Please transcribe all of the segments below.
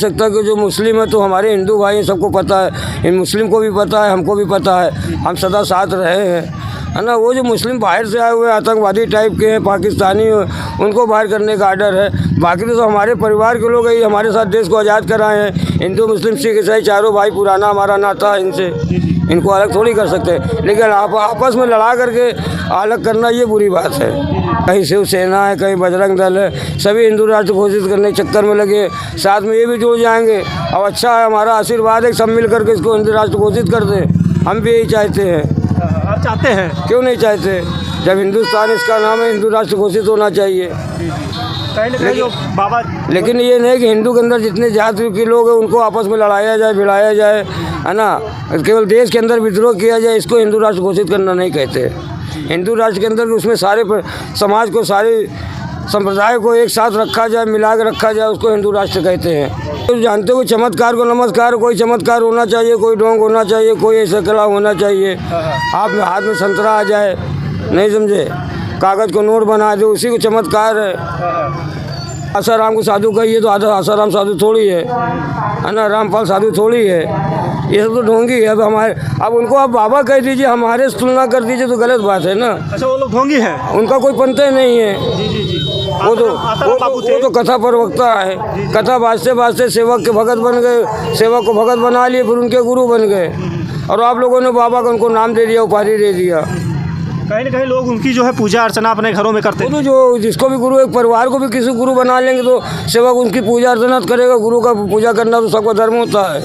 सकता कि जो मुस्लिम है तो हमारे हिंदू भाई हैं, सबको पता है, इन मुस्लिम को भी पता है, हमको भी पता है, हम सदा साथ रहे हैं, है ना। वो जो मुस्लिम बाहर से आए हुए आतंकवादी टाइप के हैं, पाकिस्तानी, उनको बाहर करने का आर्डर है। बाकी तो हमारे परिवार के लोग ही हमारे साथ देश को आज़ाद कराए हैं। हिंदू मुस्लिम सिख ईसाई चारों भाई, पुराना हमारा नाता है इनसे, इनको अलग थोड़ी कर सकते हैं। लेकिन आप आपस में लड़ा करके अलग करना ये बुरी बात है। कहीं शिवसेना है, कहीं बजरंग दल है, सभी हिंदू राष्ट्र घोषित करने के चक्कर में लगे, साथ में ये भी जुड़ जाएंगे। अब अच्छा है, हमारा आशीर्वाद है, सब मिल करके इसको हिंदू राष्ट्र घोषित कर दें। हम भी यही चाहते हैं। आप चाहते हैं? क्यों नहीं चाहते? जब हिंदुस्तान इसका नाम है, हिंदू राष्ट्र घोषित होना चाहिए। कहीं ना कहीं जो बाबा, लेकिन ये नहीं कि हिंदू के अंदर जितने जाति के लोग हैं उनको आपस में लड़ाया जाए, भिड़ाया जाए, है ना। केवल देश के अंदर विद्रोह किया जाए, इसको हिंदू राष्ट्र घोषित करना नहीं कहते। हिंदू राष्ट्र के अंदर उसमें सारे समाज को, सारे संप्रदाय को एक साथ रखा जाए, मिला के रखा जाए, उसको हिंदू राष्ट्र कहते हैं। तो जानते हो, चमत्कार को नमस्कार, कोई चमत्कार होना चाहिए, कोई ढोंग होना चाहिए, कोई ऐसा कला होना चाहिए। आप में हाथ में संतरा आ जाए, नहीं समझे, कागज़ को नोट बना दो, उसी को चमत्कार है। आसाराम को साधु कहिए तो आसाराम साधु थोड़ी है ना, रामपाल साधु थोड़ी है। ये सब तो ढोंगी है। अब उनको आप बाबा कह दीजिए, हमारे से तुलना कर दीजिए तो गलत बात है ना। अच्छा, वो लोग ढोंगी हैं? उनका कोई पंते नहीं है। जी। वो तो कथा प्रवक्ता है। कथा बाजते बाजते सेवक के भगत बन गए, सेवक को भगत बना लिए, फिर उनके गुरु बन गए। और आप लोगों ने बाबा को उनको नाम दे दिया, उपाधि दे दिया। कहीं ना कहीं लोग उनकी जो है पूजा अर्चना अपने घरों में करते हैं। तो जो जिसको भी गुरु, एक परिवार को भी किसी गुरु बना लेंगे तो सेवक उनकी पूजा अर्चना करेगा। गुरु का पूजा करना तो सबका धर्म होता है।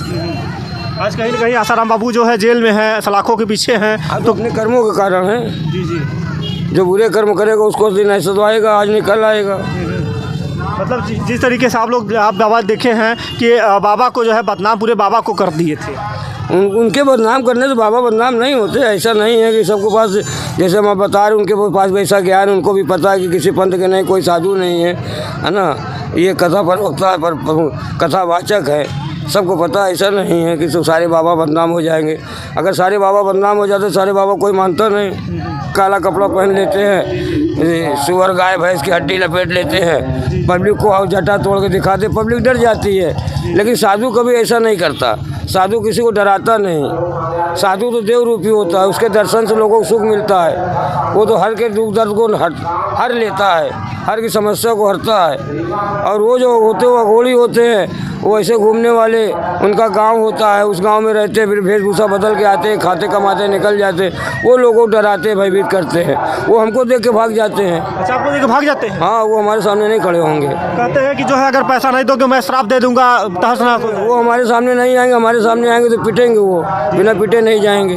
आज कहीं ना कहीं आसाराम बाबू जो है जेल में है, सलाखों के पीछे हैं, तो अपने कर्मों के कारण है। जी। जो बुरे कर्म करेगा उसको दिन ऐसा तो आएगा, आज निकल आएगा। मतलब जिस तरीके से आप बाबा देखे हैं कि बाबा को जो है बदनाम पूरे बाबा को कर दिए थे। उनके बदनाम करने से बाबा बदनाम नहीं होते। ऐसा नहीं है कि सबके पास, जैसे हम बता रहे, उनके पास वैसा ज्ञान, उनको भी पता है कि किसी पंथ के नहीं, कोई साधु नहीं है ना। ये कथा प्रवक्ता है, पर कथावाचक है, सबको पता। ऐसा नहीं है कि सारे बाबा बदनाम हो जाएंगे। अगर सारे बाबा बदनाम हो जाते, सारे बाबा कोई मानता नहीं। काला कपड़ा पहन लेते हैं, सुअर गाय भैंस की हड्डी लपेट लेते हैं, पब्लिक को जटा तोड़ के दिखाते, पब्लिक डर जाती है। लेकिन साधु कभी ऐसा नहीं करता। साधु किसी को डराता नहीं। साधु तो देव रूपी होता है, उसके दर्शन से लोगों को सुख मिलता है। वो तो हर के दुख दर्द को हर लेता है, हर की समस्या को हरता है। और वो जो होते वो अघोरी होते हैं, वो ऐसे घूमने वाले, उनका गांव होता है, उस गांव में रहते, फिर वेशभूषा बदल के आते, खाते कमाते निकल जाते, वो लोगों को डराते, भयभीत करते हैं। वो हमको देख के भाग जाते हैं। अच्छा, आपको देख के भाग जाते हैं? हाँ, वो हमारे सामने नहीं खड़े होंगे। कहते हैं कि जो है अगर पैसा नहीं दोगे मैं श्राप दे दूंगा, तहस नहस हो जाएगा। वो हमारे सामने नहीं आएंगे। हमारे सामने आएंगे तो पिटेंगे, वो बिना पिटे नहीं जाएंगे।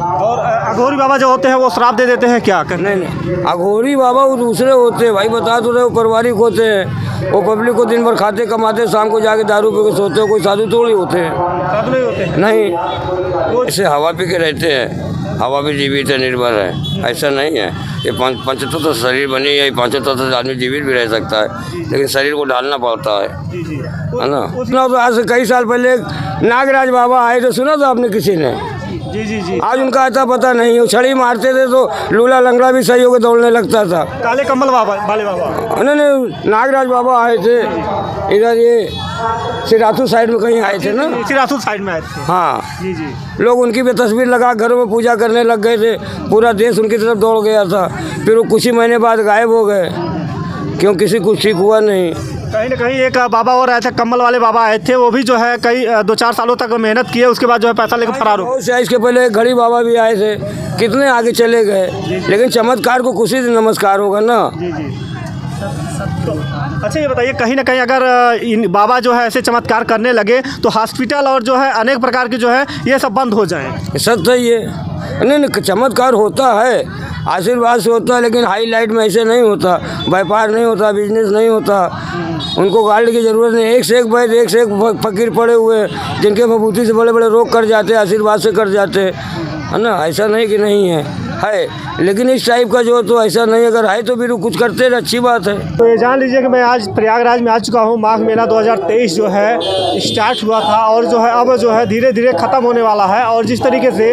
और अघोरी बाबा जो होते हैं वो श्राप दे देते हैं क्या? नहीं, अघोरी बाबा वो दूसरे होते हैं भाई, बता तो रहे, वो पारिवारिक होते हैं। वो पब्लिक को दिन भर खाते कमाते, शाम को जाके दारू पी के सोते हो। कोई साधु थोड़ी होते हैं। साधु नहीं होते हैं? नहीं, वो ऐसे हवा पी के रहते हैं। हवा भी जीवित है, निर्भर है। ऐसा नहीं है। ये पंचतत्व तो शरीर बनी है, पंचतत्व से आदमी जीवित भी रह सकता है, लेकिन शरीर को डालना पड़ता है ना। सुना तो आज से कई साल पहले नागराज बाबा आए तो सुना था आपने किसी ने? जी। आज उनका आता पता नहीं। वो छड़ी मारते थे तो लूला लंगड़ा भी सही होकर दौड़ने लगता था। काले कमल बाबा, बाले बाबा। नहीं, नागराज बाबा आए थे इधर, ये सिराथू साइड में कहीं आए थे ना। सिराथू साइड में आए थे। हाँ जी। लोग उनकी भी तस्वीर लगा घरों में पूजा करने लग गए थे। पूरा देश उनकी तरफ दौड़ गया था। फिर वो कुछ ही महीने बाद गायब हो गए, क्यों किसी कुछ ठीक हुआ नहीं। कहीं ना कहीं एक बाबा और आए थे, कम्बल वाले बाबा आए थे, वो भी जो है कई 2-4 सालों तक मेहनत किए, उसके बाद जो है पैसा लेकर फरार हो। इसके पहले एक घड़ी बाबा भी आए थे, कितने आगे चले गए। लेकिन चमत्कार को खुशी से नमस्कार होगा ना। जी। अच्छा, ये बताइए, कहीं ना कहीं अगर इन बाबा जो है ऐसे चमत्कार करने लगे तो हॉस्पिटल और जो है अनेक प्रकार के जो है ये सब बंद हो जाएं। सच है ये। नहीं, चमत्कार होता है, आशीर्वाद से होता है, लेकिन हाईलाइट में ऐसे नहीं होता। व्यापार नहीं होता, बिजनेस नहीं होता। उनको गार्ड की ज़रूरत नहीं। एक से एक वैद्य, एक से एक फकीर पड़े हुए, जिनके विभूति से बड़े बड़े रोग कर जाते, आशीर्वाद से कर जाते, है ना। ऐसा नहीं कि नहीं है। है, लेकिन इस टाइप का जो तो ऐसा नहीं, अगर है तो फिर कुछ करते हैं, अच्छी बात है। तो ये जान लीजिए कि मैं आज प्रयागराज में आ चुका हूँ। माघ मेला 2023 जो है स्टार्ट हुआ था और जो है अब जो है धीरे धीरे ख़त्म होने वाला है। और जिस तरीके से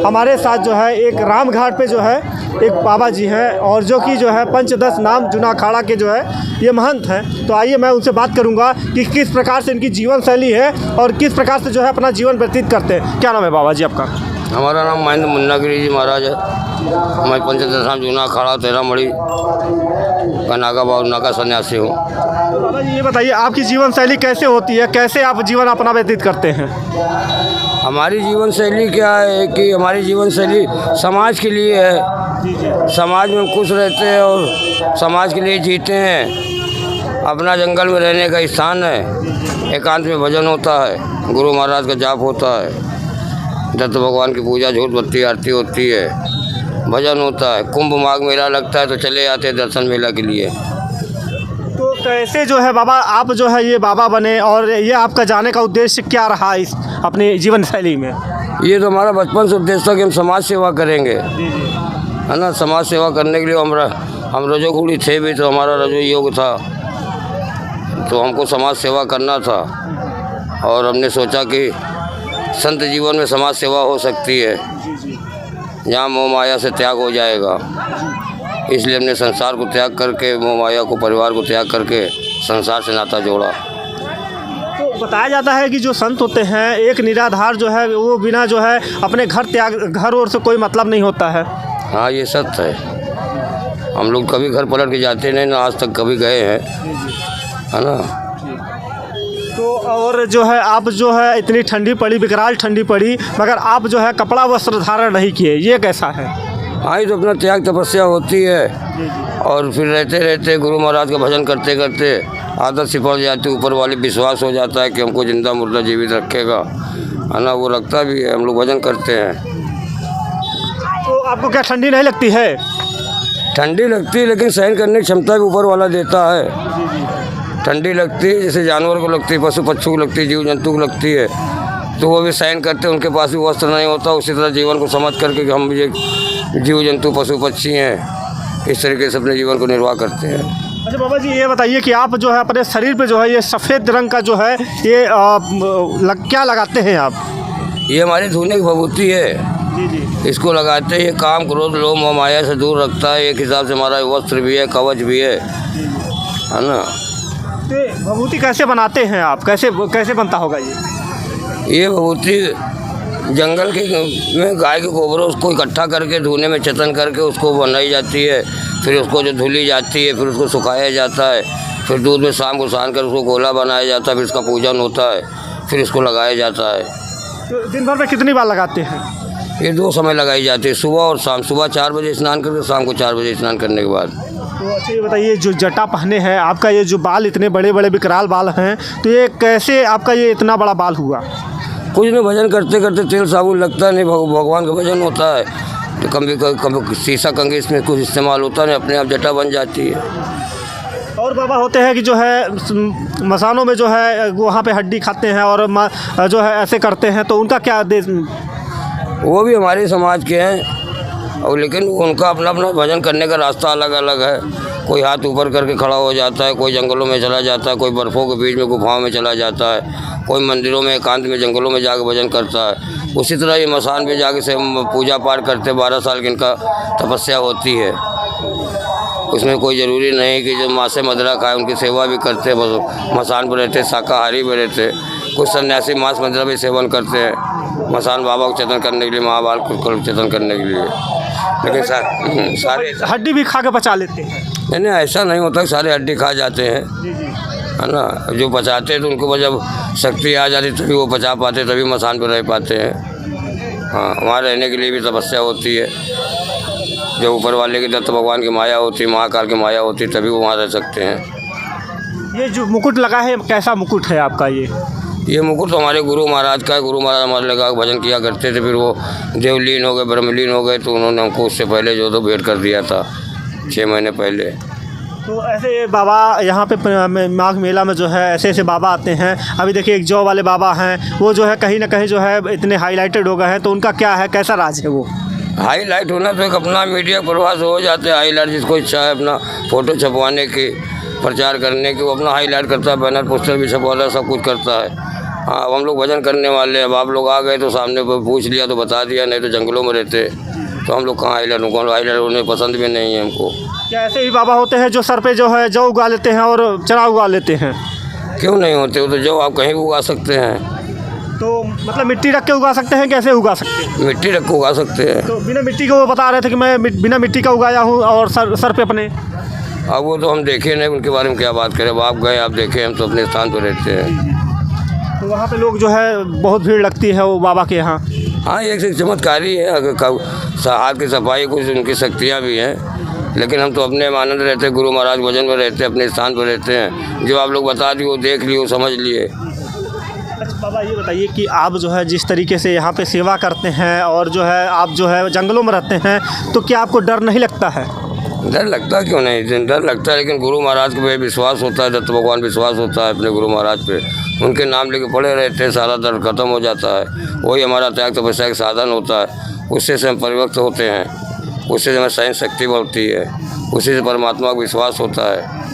हमारे साथ जो है एक राम घाट पे जो है एक बाबा जी हैं और जो कि जो है पंचदश नाम जूना अखाड़ा के जो है ये महंत हैं। तो आइए मैं उनसे बात करूंगा कि किस प्रकार से इनकी जीवन शैली है और किस प्रकार से जो है अपना जीवन व्यतीत करते हैं। क्या नाम है बाबा जी आपका? हमारा नाम महेंद्र मुन्ना गिरी जी महाराज है। मैं पंचदश नाम जूना अखाड़ा तेरा मड़ी का नागा बाबू नागा सन्यासी हूँ। बाबा जी ये बताइए आपकी जीवन शैली कैसे होती है, कैसे आप जीवन अपना व्यतीत करते हैं? हमारी जीवन शैली क्या है कि हमारी जीवन शैली समाज के लिए है। समाज में खुश रहते हैं और समाज के लिए जीते हैं। अपना जंगल में रहने का स्थान है। एकांत में भजन होता है, गुरु महाराज का जाप होता है, दत्त भगवान की पूजा झूठ बत्ती आरती होती है, भजन होता है। कुंभ माघ मेला लगता है तो चले आते हैं दर्शन मेला के लिए। तो कैसे जो है बाबा आप जो है ये बाबा बने और ये आपका जाने का उद्देश्य क्या रहा इस अपनी जीवन शैली में? ये तो हमारा बचपन से उद्देश्य था कि हम समाज सेवा करेंगे, है ना। समाज सेवा करने के लिए हम रजोगुणी थे भी, तो हमारा रजो योग था, तो हमको समाज सेवा करना था। और हमने सोचा कि संत जीवन में समाज सेवा हो सकती है, जहाँ मोह माया से त्याग हो जाएगा। इसलिए हमने संसार को त्याग करके, मोह माया को, परिवार को त्याग करके संसार से नाता जोड़ा। तो बताया जाता है कि जो संत होते हैं एक निराधार जो है वो बिना जो है अपने घर और से कोई मतलब नहीं होता है। हाँ, ये सत्य है। हम लोग कभी घर पलट के जाते नहीं ना, आज तक कभी गए हैं, है ना। तो और जो है आप जो है इतनी ठंडी पड़ी, विकराल ठंडी पड़ी, मगर आप जो है कपड़ा वस्त्र धारण नहीं किए, ये कैसा है? हाँ, ये तो अपना त्याग तपस्या होती है। और फिर रहते रहते गुरु महाराज का भजन करते करते आदत सी पड़ जाती, ऊपर वाले विश्वास हो जाता है कि हमको जिंदा मुर्दा जीवित रखेगा, है ना। वो रखता भी है, हम लोग भजन करते हैं। तो आपको क्या ठंडी नहीं लगती है? ठंडी लगती है, लेकिन सहन करने की क्षमता भी ऊपर वाला देता है। ठंडी लगती है जैसे जानवर को लगती है, पशु पक्षी को लगती है, जीव जंतु को लगती है, तो वो भी सहन करते हैं। उनके पास भी वस्त्र नहीं होता, उसी तरह जीवन को समझ करके कि हम ये जीव जंतु पशु पक्षी हैं, इस तरीके से अपने जीवन को निर्वाह करते हैं। अच्छा बाबा जी ये बताइए कि आप जो है अपने शरीर पे जो है ये सफ़ेद रंग का जो है ये क्या लगाते हैं आप? ये हमारी धोने की भभूति है। जी। इसको लगाते हैं, ये काम क्रोध लोभ मोह माया से दूर रखता है। एक हिसाब से हमारा वस्त्र भी है, कवच भी है ना। तो भभूति कैसे बनाते हैं आप, कैसे बनता होगा ये भभूति जंगल के में गाय के गोबर उसको इकट्ठा करके धुने में चतन करके उसको बनाई जाती है। फिर उसको जो धुली जाती है, फिर उसको सुखाया जाता है, फिर दूध में शाम को सान कर उसको गोला बनाया जाता है, फिर उसका पूजन होता है, फिर इसको लगाया जाता है। तो दिन भर में कितनी बार लगाते हैं? ये 2 समय लगाई जाती है, सुबह और शाम। सुबह 4 बजे स्नान करके, शाम को 4 बजे स्नान करने के बाद। तो अच्छा ये बताइए जो जटा पहने हैं आपका, ये जो बाल इतने बड़े बड़े विकराल बाल हैं, तो ये कैसे आपका ये इतना बड़ा बाल हुआ? कुछ नहीं, भजन करते करते तेल साबुन लगता नहीं, भगवान का भजन होता है, तो कभी शीशा कंघी इसमें कुछ इस्तेमाल होता नहीं, अपने आप जटा बन जाती है। और बाबा होते हैं कि जो है मसानों में जो है वहाँ पे हड्डी खाते हैं और जो है ऐसे करते हैं, तो उनका क्या वो भी हमारे समाज के हैं, और लेकिन उनका अपना अपना भजन करने का रास्ता अलग अलग है। कोई हाथ ऊपर करके खड़ा हो जाता है, कोई जंगलों में चला जाता है, कोई बर्फ़ों के बीच में गुफाओं में चला जाता है, कोई मंदिरों में एकांत में जंगलों में जाकर भजन करता है। उसी तरह ये मसान पे जाके से हम पूजा पाठ करते, 12 साल की इनका तपस्या होती है। उसमें कोई ज़रूरी नहीं कि जो मासे मदिरा खाए, उनकी सेवा भी करते हैं। बस मसान पर रहते, शाकाहारी भी रहते। कुछ सन्यासी मांस मदिरा भी सेवन करते हैं, मसान बाबा को चेतन करने के लिए, महाबाल को चेतन करने के लिए। लेकिन सारे हड्डी भी खा के पचा लेते हैं? नहीं, ऐसा नहीं होता कि सारे हड्डी खा जाते हैं, है ना। जो पचाते हैं तो उनको जब शक्ति आ जाती तभी वो पचा पाते, तभी मसान पर रह पाते हैं। हाँ, वहाँ रहने के लिए भी तपस्या होती है। जब ऊपर वाले की दत्त भगवान की माया होती है, महाकाल की माया होती है, तभी वो वहाँ रह सकते हैं। ये जो मुकुट लगा है, कैसा मुकुट है आपका? ये मुकुट तो हमारे गुरु महाराज का है। गुरु महाराज हमारे लगा भजन किया करते थे, फिर वो देवलीन हो गए, ब्रह्मलीन हो गए, तो उन्होंने हमको उससे पहले जो तो भेंट कर दिया था 6 महीने पहले। तो ऐसे बाबा यहाँ पे माघ मेला में जो है ऐसे ऐसे बाबा आते हैं। अभी देखिए एक जौ वाले बाबा हैं, वो जो है कहीं ना कहीं जो है इतने हाईलाइटेड हो गए हैं, तो उनका क्या है, कैसा राज है वो? हाईलाइट होना तो एक अपना मीडिया प्रवास हो जाते हैं। हाईलाइट जिसको इच्छा है अपना फ़ोटो छपवाने की, प्रचार करने की, वो अपना हाईलाइट करता है, बैनर पोस्टर भी छपवाता है, सब कुछ करता है। हाँ, अब हम लोग भजन करने वाले हैं। अब आप लोग आ गए तो सामने पर पूछ लिया तो बता दिया, नहीं तो जंगलों में रहते तो हम लोग कहाँ हाईलाइट होने पसंद भी नहीं है हमको। क्या ऐसे ही बाबा होते हैं जो सर पे जो है जौ उगा लेते हैं और चना उगा लेते हैं? क्यों नहीं होते? वो तो जो आप कहीं भी उगा सकते हैं। तो मतलब मिट्टी रख के उगा सकते हैं, कैसे उगा सकते हैं? मिट्टी रख के उगा सकते हैं। तो बिना मिट्टी के वो बता रहे थे कि मैं बिना मिट्टी का उगाया हूँ और सर पे अपने। अब वो तो हम देखे नहीं, उनके बारे में क्या बात करें। अब आप गए, आप देखे, हम तो अपने स्थान पर रहते हैं। तो वहाँ पे लोग जो है बहुत भीड़ लगती है वो बाबा के यहाँ। हाँ, ये एक चमत्कारी है। अगर हाथ की सफाई कुछ उनकी शक्तियाँ भी हैं, लेकिन हम तो अपने में आनंद रहते हैं। गुरु महाराज भजन में रहते हैं, अपने स्थान पर रहते हैं। जो आप लोग बता दिए वो देख लिए, वो समझ लिए। अच्छा बाबा, ये बताइए कि आप जो है जिस तरीके से यहाँ पे सेवा करते हैं और जो है आप जो है जंगलों में रहते हैं, तो क्या आपको डर नहीं लगता है? डर लगता क्यों नहीं, डर लगता है, लेकिन गुरु महाराज पे विश्वास होता है, दत्त भगवान विश्वास होता है अपने गुरु महाराज पे। उनके नाम लेके पड़े रहते हैं, सारा डर खत्म हो जाता है। वही हमारा त्याग तपस्या का साधन होता है। उससे से हम परिवर्तित होते हैं, उससे से हमें सहन शक्ति बढ़ती है, उसी से परमात्मा का विश्वास होता है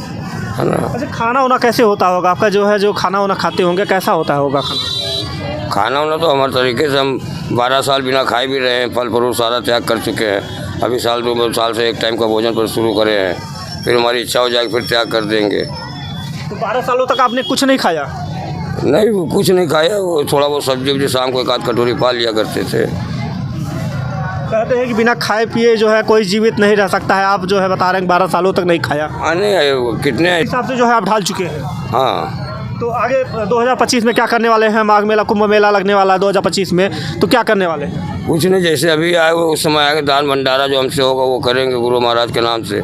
ना। अच्छा, खाना वाना कैसे होता होगा आपका? जो है जो खाना वाना खाते होंगे, कैसा होता होगा खाना? खाना वाना तो हमारे तरीके से हम 12 साल बिना खाए भी रहे हैं। फल फ्रूट सारा त्याग कर चुके हैं। अभी 2 साल से एक टाइम का भोजन पर शुरू करे हैं। फिर हमारी इच्छा हो जाएगी फिर त्याग कर देंगे। तो 12 सालों तक आपने कुछ नहीं खाया? नहीं, वो कुछ नहीं खाया। वो थोड़ा बहुत सब्जी वब्जी शाम को एक आध कटोरी पा लिया करते थे। कहते हैं कि बिना खाए पिए जो है कोई जीवित नहीं रह सकता है। आप जो है बता रहे हैं 12 सालों तक नहीं खाया। नहीं, कितने हिसाब से जो है आप ढाल चुके हैं। हाँ, तो आगे 2025 में क्या करने वाले हैं? माघ मेला, कुंभ मेला लगने वाला है 2025 में, तो क्या करने वाले हैं? कुछ नहीं, जैसे अभी आए वो उस समय आएगा। दान भंडारा जो हमसे होगा वो करेंगे गुरु महाराज के नाम से,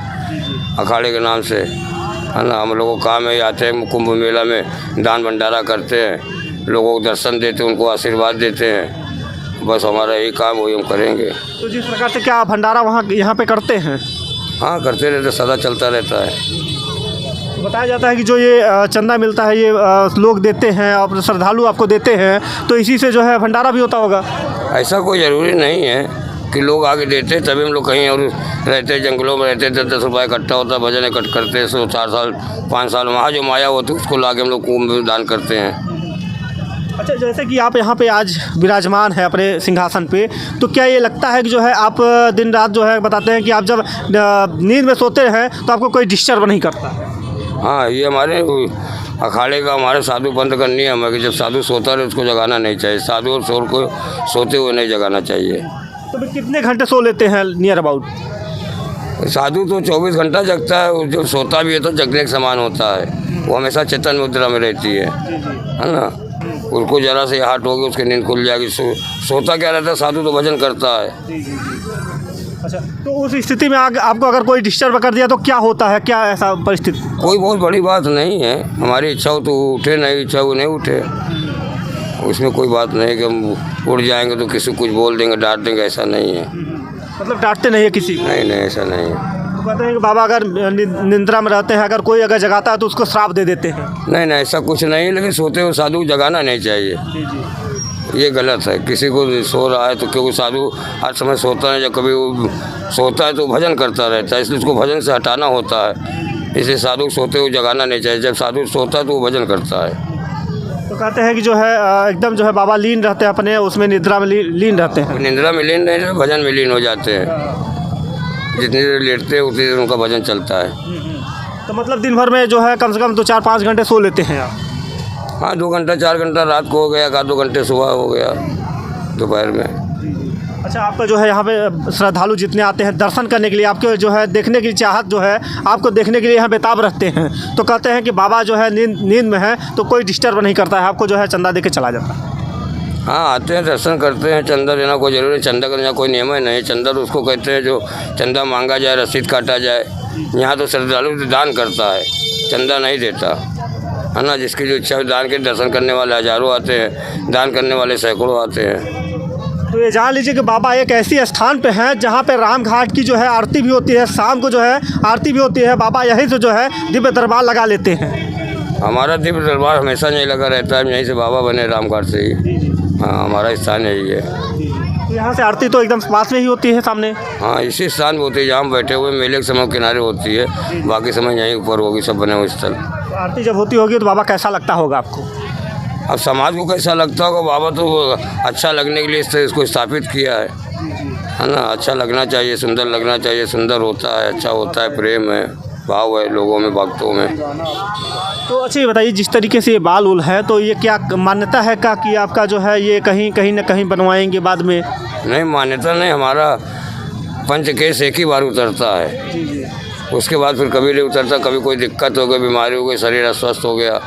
अखाड़े के नाम से, है ना। हम लोगों को काम में आते हैं, कुंभ मेला में दान भंडारा करते हैं, लोगों को दर्शन देते हैं, उनको आशीर्वाद देते हैं। बस हमारा यही काम, वही हम करेंगे। तो जिस प्रकार से क्या भंडारा वहाँ यहाँ पे करते हैं? हाँ, करते रहते, सदा चलता रहता है। बताया जाता है कि जो ये चंदा मिलता है ये लोग देते हैं और श्रद्धालु आपको देते हैं, तो इसी से जो है भंडारा भी होता होगा? ऐसा कोई ज़रूरी नहीं है कि लोग आगे देते तभी हम लोग कहीं और रहते, जंगलों में रहते, 10-10 रुपये इकट्ठा होता, भजन इकट्ठ करते, 4 साल 5 साल वहाँ जो माया होती है उसको ला के हम लोग कुंभ में दान करते हैं। अच्छा, जैसे कि आप यहाँ पे आज विराजमान है अपने सिंहासन पे, तो क्या ये लगता है कि जो है आप दिन रात जो है बताते हैं कि आप जब नींद में सोते हैं तो आपको कोई डिस्टर्ब नहीं करता? हाँ, ये हमारे अखाड़े का, हमारे साधु पंथ का नियम है कि जब साधु सोता रहे उसको जगाना नहीं चाहिए। साधु और शोर को सोते हुए नहीं जगाना चाहिए। तो फिर कितने घंटे सो लेते हैं नियर अबाउट? साधु तो 24 घंटा जगता है। जब सोता भी है तो जगने के समान होता है। वो हमेशा चेतन मुद्रा में रहती है ना। उसको जरा से हाथ होगी उसकी नींद खुल जाएगी। सोता क्या रहता है, साधु तो भजन करता है। अच्छा, तो उस स्थिति में आपको अगर कोई डिस्टर्ब कर दिया तो क्या होता है, क्या ऐसा परिस्थिति? कोई बहुत बड़ी बात नहीं है। हमारी इच्छा हो तो उठे, नहीं इच्छा हो नहीं उठे, उसमें कोई बात नहीं है कि हम उठ जाएंगे तो किसी कुछ बोल देंगे, डांट देंगे, ऐसा नहीं है। मतलब डांटते नहीं है किसी को? नहीं, ऐसा नहीं है। तो कहते हैं कि बाबा अगर निंद्रा में रहते हैं, अगर कोई अगर जगाता है तो उसको श्राप दे देते हैं? नहीं, ऐसा कुछ नहीं है। लेकिन सोते हुए साधु को जगाना नहीं चाहिए। ये गलत है। किसी को सो रहा है तो क्योंकि साधु हर समय सोता है, जब कभी वो सोता है तो भजन करता रहता है, इसलिए उसको भजन से हटाना होता है। इसलिए साधु को सोते हुए जगाना नहीं चाहिए। जब साधु सोता है तो वो भजन करता है। तो कहते हैं कि जो है एकदम जो है बाबा लीन रहते हैं अपने उसमें, निद्रा में लीन रहते हैं। निद्रा में लीन नहीं, भजन में लीन हो जाते हैं। जितनी देर लेटते हैं उतनी देर उनका भजन चलता है। तो मतलब दिन भर में जो है कम से कम 4-5 घंटे सो लेते हैं आप? हाँ, 2 घंटा 4 घंटा रात को हो गया, 2 घंटे सुबह हो गया, दोपहर में। अच्छा, आपका जो है यहाँ पे श्रद्धालु जितने आते हैं दर्शन करने के लिए, आपके जो है देखने की चाहत जो है आपको देखने के लिए यहाँ बेताब रखते हैं, तो कहते हैं कि बाबा जो है नींद में है तो कोई डिस्टर्ब नहीं करता है, आपको जो है चंदा दे के चला जाता है। हाँ, आते हैं, दर्शन करते हैं। चंदा देना कोई ज़रूरी नहीं, चंदा करना कोई नियम है नहीं। चंदा तो उसको कहते हैं जो चंदा मांगा जाए, रसीद काटा जाए। यहाँ तो श्रद्धालु दान करता है, चंदा नहीं देता, है ना। जिसकी जो इच्छा है दान के, दर्शन करने वाले हज़ारों आते हैं, दान करने वाले सैकड़ों आते हैं। तो ये जान लीजिए कि बाबा एक ऐसी स्थान पे हैं जहाँ पे राम घाट की जो है आरती भी होती है, शाम को जो है आरती भी होती है। बाबा यहीं से जो है दिव्य दरबार लगा लेते हैं। हमारा दिव्य दरबार हमेशा नहीं लगा रहता है। यहीं से बाबा बने राम घाट से ही। हाँ, हमारा स्थान यही है। तो यहाँ से आरती तो एकदम पास में ही होती है सामने। हाँ, इसी स्थान पर होती है जहाँ हम बैठे हुए, मेले के समय किनारे होती है, बाकी समय यहीं ऊपर होगी, सब बने हुए स्थल। तो आरती जब होती होगी तो बाबा कैसा लगता होगा आपको? अब समाज को कैसा लगता होगा, बाबा तो अच्छा लगने के लिए इसको स्थापित किया है ना। अच्छा लगना चाहिए, सुंदर लगना चाहिए, सुंदर होता है, अच्छा होता है, प्रेम है, भाव है लोगों में, भक्तों में। तो अच्छा ये बताइए, जिस तरीके से ये बाल उल है तो ये क्या मान्यता है का कि आपका जो है ये कहीं न कहीं बनवाएंगे बाद में? नहीं, मान्यता नहीं, हमारा पंचकेश एक ही बार उतरता है, उसके बाद फिर कभी नहीं उतरता। कभी कोई दिक्कत हो गई, बीमारी हो गई, शरीर अस्वस्थ हो गया,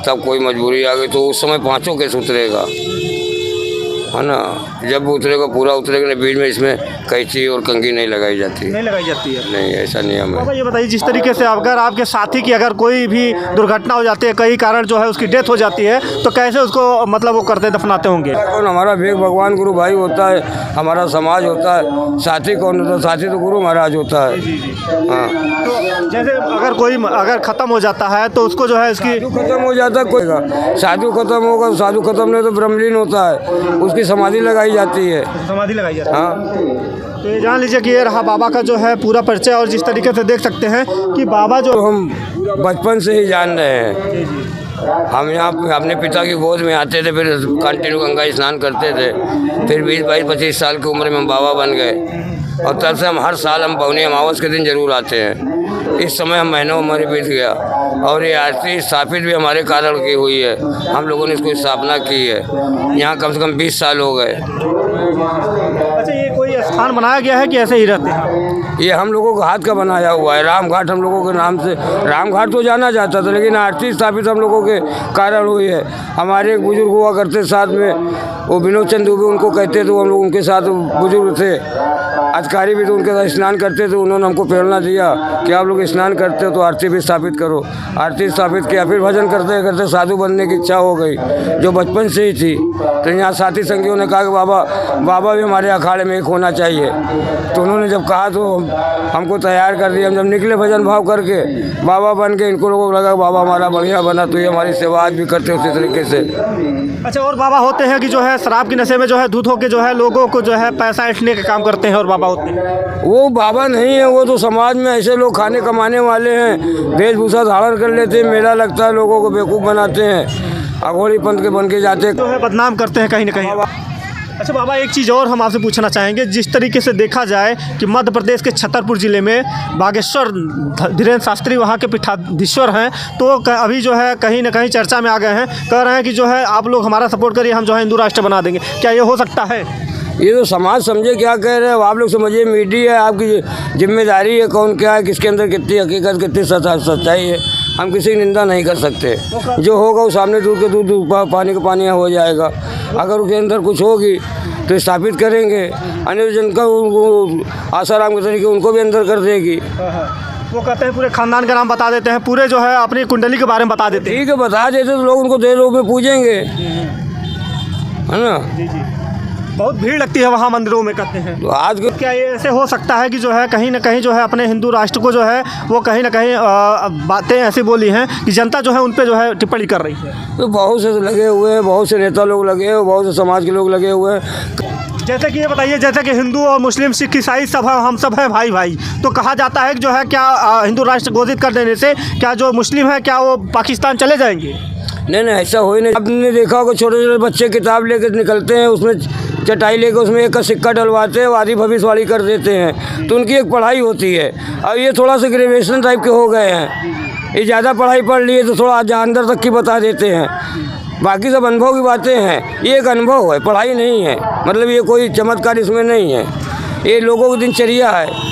तब कोई मजबूरी आ गई तो उस समय 5 केस उतरेगा, है ना। जब उतरेगा पूरा उतरेगा, नहीं बीच में इसमें कैंची और कंघी नहीं लगाई जाती है। नहीं लगाई जाती है? नहीं, ऐसा नियम है। बाबा ये बताइए, जिस तरीके से अगर आपके साथी की अगर कोई भी दुर्घटना हो जाती है, कई कारण जो है उसकी डेथ हो जाती है, तो कैसे उसको मतलब वो करते दफनाते होंगे? कौन हमारा भेग भगवान गुरु भाई होता है, हमारा समाज होता है। साथी कौन होता है? साथी तो गुरु महाराज होता है। हाँ, तो जैसे अगर ख़त्म हो जाता है तो उसको जो है इसकी खत्म हो जाता है, कोई साधु खत्म होगा, साधु खत्म नहीं तो ब्रह्मलीन होता है, उसकी समाधि लगाई जाती है। समाधि लगाई जाती है। हाँ, तो ये जान लीजिए कि ये रहा बाबा का जो है पूरा परिचय। और जिस तरीके से देख सकते हैं कि बाबा जो तो हम बचपन से ही जान रहे हैं। हम यहाँ अपने पिता की गोद में आते थे, फिर कंटिन्यू गंगा स्नान करते थे, फिर 20, 22, 25 साल की उम्र में हम बाबा बन गए, और तब से हम हर साल हम पौनी अमावस के दिन जरूर आते हैं। इस समय हम महीनों उम्र बीत गया, और ये आरती स्थापित भी हमारे कारण की हुई है, हम लोगों ने इसको स्थापना की है। यहाँ कम से कम 20 साल हो गए। अच्छा, ये कोई स्थान बनाया गया है कि ऐसे ही रहते हैं? ये हम लोगों के हाथ का बनाया हुआ है, राम घाट हम लोगों के नाम से। राम घाट तो जाना जाता था, लेकिन आरती स्थापित हम लोगों के कारण हुई है। हमारे एक बुजुर्ग हुआ करते साथ में, वो विनोद चंद दुबे उनको कहते थे, हम लोग उनके साथ बुजुर्ग थे, अधिकारी भी तो उनके साथ स्नान करते थे। उन्होंने हमको प्रेरणा दिया कि आप लोग स्नान करते हो तो आरती भी स्थापित करो। आरती स्थापित किया, फिर भजन करते करते साधु बनने की इच्छा हो गई, जो बचपन से ही थी। तो यहाँ साथी संगियों ने कहा कि बाबा भी हमारे अखाड़े में एक होना चाहिए। तो उन्होंने जब कहा तो हमको तैयार कर दिया। हम जब निकले भजन भाव करके बाबा बन के, इनको लोगों को लगा बाबा हमारा बढ़िया बना, तो ये हमारी सेवा आज भी करते उसी तरीके से। अच्छा, और बाबा होते हैं कि जो है शराब के नशे में जो है धुत होकर जो है लोगों को जो है पैसा ऐंठने का काम करते हैं, और बाबा होते हैं? वो बाबा नहीं है, वो तो समाज में ऐसे लोग खाने कमाने वाले हैं, वेशभूषा धारण कर लेते हैं, मेला लगता है, लोगों को बेवकूफ़ बनाते हैं, अघोरी पंथ के बन के जाते हैं, जो है बदनाम करते हैं कहीं ना कहीं। अच्छा बाबा, एक चीज़ और हम आपसे पूछना चाहेंगे। जिस तरीके से देखा जाए कि मध्य प्रदेश के छतरपुर ज़िले में बागेश्वर धीरेन्द्र शास्त्री वहाँ के पीठाधीश्वर हैं, तो अभी जो है कहीं ना कहीं चर्चा में आ गए हैं, कह रहे हैं कि जो है आप लोग हमारा सपोर्ट करिए, हम जो है हिंदू राष्ट्र बना देंगे। क्या ये हो सकता है? ये तो समाज समझे क्या कह रहे हो, आप लोग समझिए। मीडिया है, आपकी जिम्मेदारी है, कौन क्या है, किसके अंदर कितनी हकीकत, कितनी सच्चाई है, हम किसी की निंदा नहीं कर सकते। जो होगा वो सामने दूध के दूध, पानी का पानी हो जाएगा। अगर उसके अंदर कुछ होगी तो स्थापित करेंगे, अन्य जिनका आसाराम के तरीके उनको भी अंदर कर देगी। वो कहते हैं पूरे खानदान का नाम बता देते हैं, पूरे जो है अपनी कुंडली के बारे में बता देते हैं। ठीक है, बता देते तो लोग उनको देर रूप में पूजेंगे, है ना। जी जी, बहुत भीड़ लगती है वहाँ मंदिरों में, कहते हैं। तो आज के क्या ये ऐसे हो सकता है कि जो है कहीं ना कहीं जो है अपने हिंदू राष्ट्र को जो है वो कहीं ना कहीं बातें ऐसी बोली हैं कि जनता जो है उन पे जो है टिप्पणी कर रही है? तो बहुत से लगे हुए हैं, बहुत से नेता लोग लगे हैं, बहुत से समाज के लोग लगे हुए हैं। जैसे कि ये बताइए, जैसे कि हिंदू और मुस्लिम, सिख, ईसाई सब हम सब है भाई भाई, तो कहा जाता है कि जो है क्या हिंदू राष्ट्र घोषित कर देने से क्या जो मुस्लिम है क्या वो पाकिस्तान चले जाएंगे? नहीं, ऐसा हो ही नहीं। आपने देखा होगा छोटे छोटे बच्चे किताब लेकर निकलते हैं, उसमें चटाई लेकर उसमें एक का सिक्का डलवाते हैं, आधी भविष्यवाणी कर देते हैं, तो उनकी एक पढ़ाई होती है। अब ये थोड़ा सा ग्रेजुएशन टाइप के हो गए हैं, ये ज़्यादा पढ़ाई पढ़ लिए तो थोड़ा अंदर तक की बता देते हैं, बाकी सब अनुभव की बातें हैं। ये एक अनुभव है, पढ़ाई नहीं है, मतलब ये कोई चमत्कार इसमें नहीं है, ये लोगों की दिनचर्या है।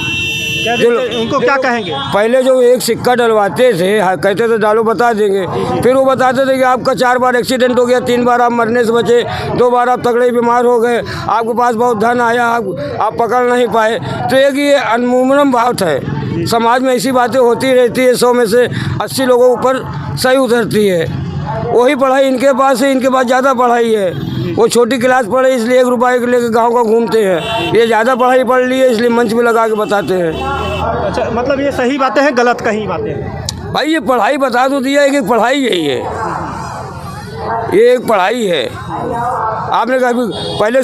जो उनको क्या कहेंगे? पहले जो एक सिक्का डलवाते थे, कहते थे डालो बता देंगे, फिर वो बताते थे कि आपका 4 बार एक्सीडेंट हो गया, 3 बार आप मरने से बचे, 2 बार आप तगड़े बीमार हो गए, आपके पास बहुत धन आया, आप पकड़ नहीं पाए। तो एक ये अनमुमकिन बात है। समाज में ऐसी बातें होती रहती है, 100 में से 80 लोगों ऊपर सही उतरती है। वही पढ़ाई इनके पास है, इनके पास ज़्यादा पढ़ाई है। वो छोटी क्लास पढ़े इसलिए 1 रुपये के लेकर गाँव का घूमते हैं, ये ज़्यादा पढ़ाई पढ़ ली है इसलिए मंच में लगा के बताते हैं। अच्छा, मतलब ये सही बातें हैं, गलत कहीं बातें हैं? भाई ये पढ़ाई बता तो दिया है कि पढ़ाई यही है, ये एक पढ़ाई है। आपने कहा पहले